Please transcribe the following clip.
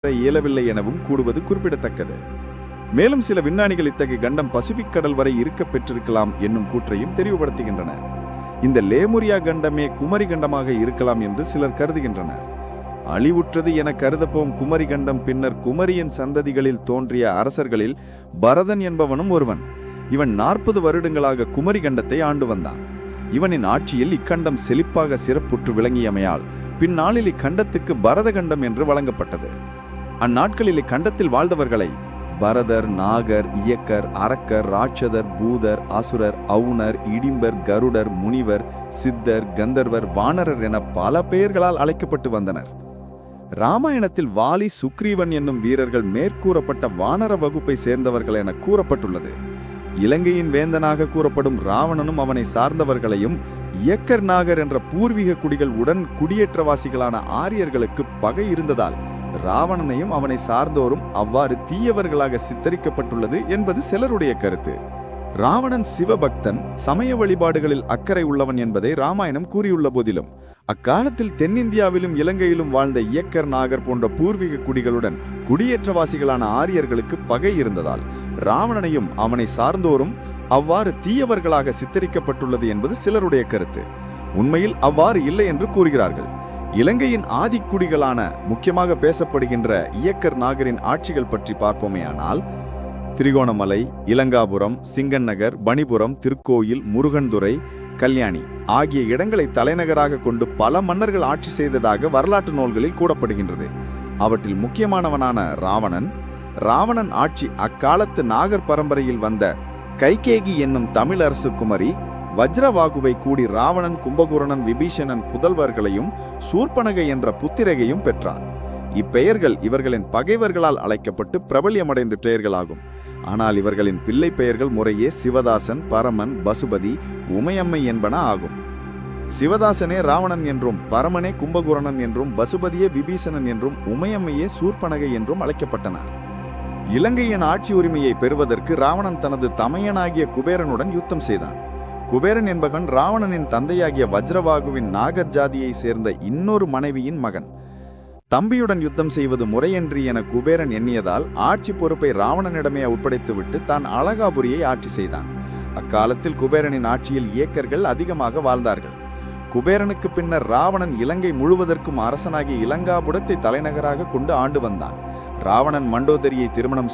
இயலவில்லை எனவும் கூடுவது குறிப்பிடத்தக்கது. மேலும் சில விஞ்ஞானிகள் இத்தகைய கண்டம் பசிபிக் கடல் வரை இருக்க பெற்றிருக்கலாம் என்னும் கூற்றையும் தெளிவுபடுத்துகின்றன. இந்த லேமுரியா கண்டமே குமரி கண்டமாக இருக்கலாம் என்று சிலர் கருதுகின்றனர். அழிவுற்றது என கருதப்போம் குமரி கண்டம் பின்னர் குமரியின் சந்ததிகளில் தோன்றிய அரசர்களில் பரதன் என்பவனும் ஒருவன். இவன் 40 வருடங்களாக குமரி கண்டத்தை ஆண்டு வந்தான். இவனின் ஆட்சியில் இக்கண்டம் செழிப்பாக சிறப்புற்று விளங்கியமையால் பின்னாளில் இக்கண்டத்துக்கு பரத கண்டம் என்று வழங்கப்பட்டது. அந்நாட்களில் இக்கண்டத்தில் வாழ்ந்தவர்களை பரதர், நாகர், இயக்கர், அரக்கர், ராட்சதர், பூதர், அசுரர், அவுணர், இடிம்பர், கருடர், முனிவர், சித்தர், கந்தர்வர், வானரர் என பல பெயர்களால் அழைக்கப்பட்டு வந்தனர். இராமாயணத்தில் வாலி, சுக்ரீவன் என்னும் வீரர்கள் மேற்கூறப்பட்ட வானர வகுப்பை சேர்ந்தவர்கள் என கூறப்பட்டுள்ளது. இலங்கையின் வேந்தனாக கூறப்படும் ராவணனும் அவனை சார்ந்தவர்களையும் இயக்கர், நாகர் என்ற பூர்வீக குடிகள் உடன் குடியேற்றவாசிகளான ஆரியர்களுக்கு பகை இருந்ததால் ராவணனையும் அவனை சார்ந்தோரும் அவ்வாறு தீயவர்களாக சித்தரிக்கப்பட்டுள்ளது என்பது சிலருடைய கருத்து. ராவணன் சிவபக்தன், சமய வழிபாடுகளில் அக்கறை உள்ளவன் என்பதை ராமாயணம் கூறியுள்ள போதிலும் அக்காலத்தில் தென்னிந்தியாவிலும் இலங்கையிலும் வாழ்ந்த இயக்கர், நாகர் போன்ற பூர்வீக குடிகளுடன் குடியேற்றவாசிகளான ஆரியர்களுக்கு பகை இருந்ததால் ராவணனையும் அவனை சார்ந்தோரும் அவ்வாறு தீயவர்களாக சித்தரிக்கப்பட்டுள்ளது என்பது சிலருடைய கருத்து. உண்மையில் அவ்வாறு இல்லை என்று கூறுகிறார்கள். இலங்கையின் ஆதிக்குடிகளான முக்கியமாக பேசப்படுகின்ற இயக்கர், நாகரின் ஆட்சிகள் பற்றி பார்ப்போமேயானால் திரிகோணமலை, இலங்காபுரம், சிங்கநகர், பணிபுரம், திருக்கோயில், முருகன்துறை, கல்யாணி ஆகிய இடங்களை தலைநகராக கொண்டு பல மன்னர்கள் ஆட்சி செய்ததாக வரலாற்று நூல்களில் கூறப்படுகின்றது. அவற்றில் முக்கியமானவனான ராவணன் ஆட்சி அக்காலத்து நாகர் பரம்பரையில் வந்த கைகேகி என்னும் தமிழ் அரசு குமரி, வஜ்ரவாகுவை கூடி ராவணன், கும்பகூரணன், விபீஷணன் புதல்வர்களையும் சூர்பனகை என்ற புத்திரகையும் பெற்றார். இப்பெயர்கள் இவர்களின் பகைவர்களால் அழைக்கப்பட்டு பிரபல்யமடைந்த பெயர்களாகும். ஆனால் இவர்களின் பிள்ளை பெயர்கள் முறையே சிவதாசன், பரமன், பசுபதி, உமையம்மை என்பன ஆகும். சிவதாசனே ராவணன் என்றும், பரமனே கும்பகூரணன் என்றும், பசுபதியே விபீஷணன் என்றும், உமையம்மையே சூர்பனகை என்றும் அழைக்கப்பட்டனர். இலங்கையின் ஆட்சி உரிமையை பெறுவதற்கு ராவணன் தனது தமையனாகிய குபேரனுடன் யுத்தம் செய்தான். குபேரன் என்பவன் ராவணனின் தந்தையாகிய வஜ்ரவாகுவின் நாகர் ஜாதியை சேர்ந்த இன்னொரு மனைவியின் மகன். தம்பியுடன் யுத்தம் செய்வது முறையன்றி என குபேரன் எண்ணியதால் ஆட்சி பொறுப்பை ராவணனிடமே ஒப்படைத்துவிட்டு தான் அழகாபுரியை ஆட்சி செய்தான். அக்காலத்தில் குபேரனின் ஆட்சியில் இயக்கர்கள் அதிகமாக வாழ்ந்தார்கள். குபேரனுக்கு பின்னர் ராவணன் இலங்கை முழுவதற்கும் அரசனாகிய இலங்காபுரத்தை தலைநகராக கொண்டு ஆண்டு வந்தான். ராவணன் மண்டோதரியை திருமணம்